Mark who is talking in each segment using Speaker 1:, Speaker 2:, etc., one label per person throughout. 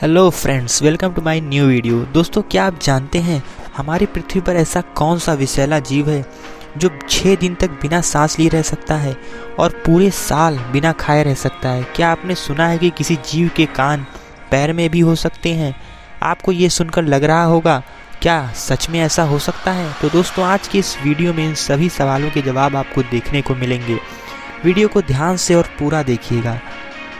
Speaker 1: Hello friends, welcome to my new video. दोस्तों, क्या आप जानते हैं हमारी पृथ्वी पर ऐसा कौन सा विषैला जीव है जो 6 दिन तक बिना सांस लिए रह सकता है और पूरे साल बिना खाए रह सकता है? क्या आपने सुना है कि किसी जीव के कान पैर में भी हो सकते हैं? आपको ये सुनकर लग रहा होगा, क्या सच में ऐसा हो सकता है? तो दोस्तों, आज की इस वीडियो में इन सभी सवालों के जवाब आपको देखने को मिलेंगे। वीडियो को ध्यान से और पूरा देखिएगा।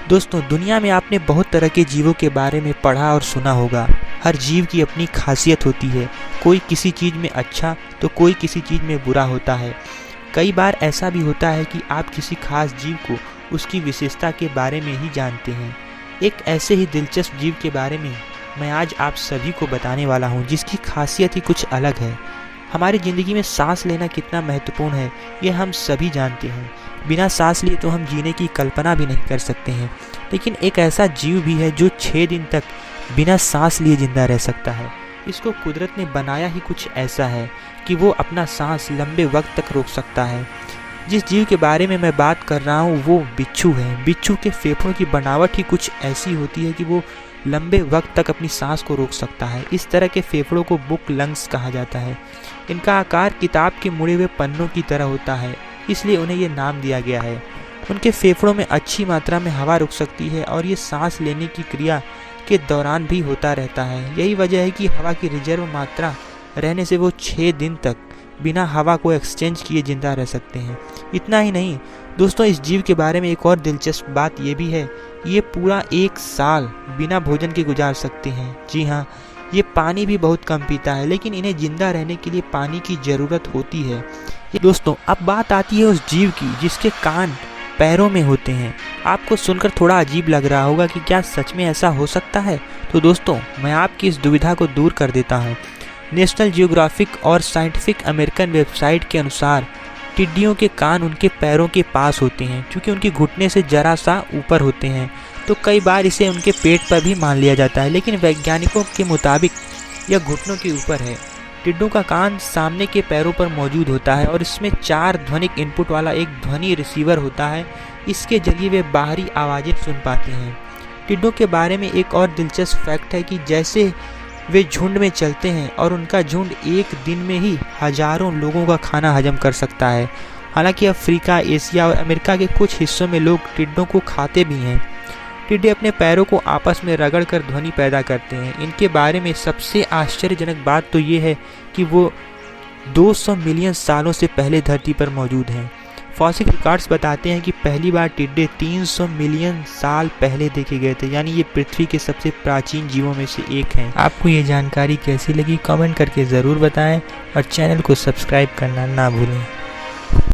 Speaker 1: दोस्तों, दुनिया में आपने बहुत तरह के जीवों के बारे में पढ़ा और सुना होगा। हर जीव की अपनी खासियत होती है। कोई किसी चीज़ में अच्छा तो कोई किसी चीज़ में बुरा होता है। कई बार ऐसा भी होता है कि आप किसी खास जीव को उसकी विशेषता के बारे में ही जानते हैं। एक ऐसे ही दिलचस्प जीव के बारे में मैं आज आप सभी को बताने वाला हूँ, जिसकी खासियत ही कुछ अलग है। हमारी ज़िंदगी में सांस लेना कितना महत्वपूर्ण है, ये हम सभी जानते हैं। बिना सांस लिए तो हम जीने की कल्पना भी नहीं कर सकते हैं। लेकिन एक ऐसा जीव भी है जो 6 दिन तक बिना सांस लिए जिंदा रह सकता है। इसको कुदरत ने बनाया ही कुछ ऐसा है कि वो अपना सांस लंबे वक्त तक रोक सकता है। जिस जीव के बारे में मैं बात कर रहा हूँ वो बिच्छू है। बिच्छू के फेफड़ों की बनावट ही कुछ ऐसी होती है कि वो लंबे वक्त तक अपनी सांस को रोक सकता है। इस तरह के फेफड़ों को बुक लंग्स कहा जाता है। इनका आकार किताब के मुड़े हुए पन्नों की तरह होता है, इसलिए उन्हें ये नाम दिया गया है। उनके फेफड़ों में अच्छी मात्रा में हवा रुक सकती है और ये सांस लेने की क्रिया के दौरान भी होता रहता है। यही वजह है कि हवा की रिजर्व मात्रा रहने से वो 6 दिन तक बिना हवा को एक्सचेंज किए जिंदा रह सकते हैं। इतना ही नहीं दोस्तों, इस जीव के बारे में एक और दिलचस्प बात ये भी है, ये पूरा 1 साल बिना भोजन के गुजार सकते हैं। जी हाँ, ये पानी भी बहुत कम पीता है, लेकिन इन्हें जिंदा रहने के लिए पानी की ज़रूरत होती है। दोस्तों, अब बात आती है उस जीव की जिसके कान पैरों में होते हैं। आपको सुनकर थोड़ा अजीब लग रहा होगा कि क्या सच में ऐसा हो सकता है? तो दोस्तों, मैं आपकी इस दुविधा को दूर कर देता हूँ। नेशनल जियोग्राफिक और साइंटिफिक अमेरिकन वेबसाइट के अनुसार टिड्डियों के कान उनके पैरों के पास होते हैं, क्योंकि उनके घुटने से जरा सा ऊपर होते हैं। तो कई बार इसे उनके पेट पर भी मान लिया जाता है, लेकिन वैज्ञानिकों के मुताबिक यह घुटनों के ऊपर है। टिड्डों का कान सामने के पैरों पर मौजूद होता है और इसमें 4 ध्वनिक इनपुट वाला एक ध्वनि रिसीवर होता है। इसके जरिए वे बाहरी आवाज़ें सुन पाते हैं। टिड्डों के बारे में एक और दिलचस्प फैक्ट है कि जैसे वे झुंड में चलते हैं और उनका झुंड एक दिन में ही हजारों लोगों का खाना हजम कर सकता है। हालांकि अफ्रीका, एशिया और अमेरिका के कुछ हिस्सों में लोग टिड्डों को खाते भी हैं। टिड्डे अपने पैरों को आपस में रगड़कर ध्वनि पैदा करते हैं। इनके बारे में सबसे आश्चर्यजनक बात तो ये है कि वो 200 मिलियन सालों से पहले धरती पर मौजूद हैं। फॉसिल रिकॉर्ड्स बताते हैं कि पहली बार टिड्डे 300 मिलियन साल पहले देखे गए थे, यानी ये पृथ्वी के सबसे प्राचीन जीवों में से एक हैं। आपको ये जानकारी कैसी लगी कमेंट करके ज़रूर बताएं और चैनल को सब्सक्राइब करना ना भूलें।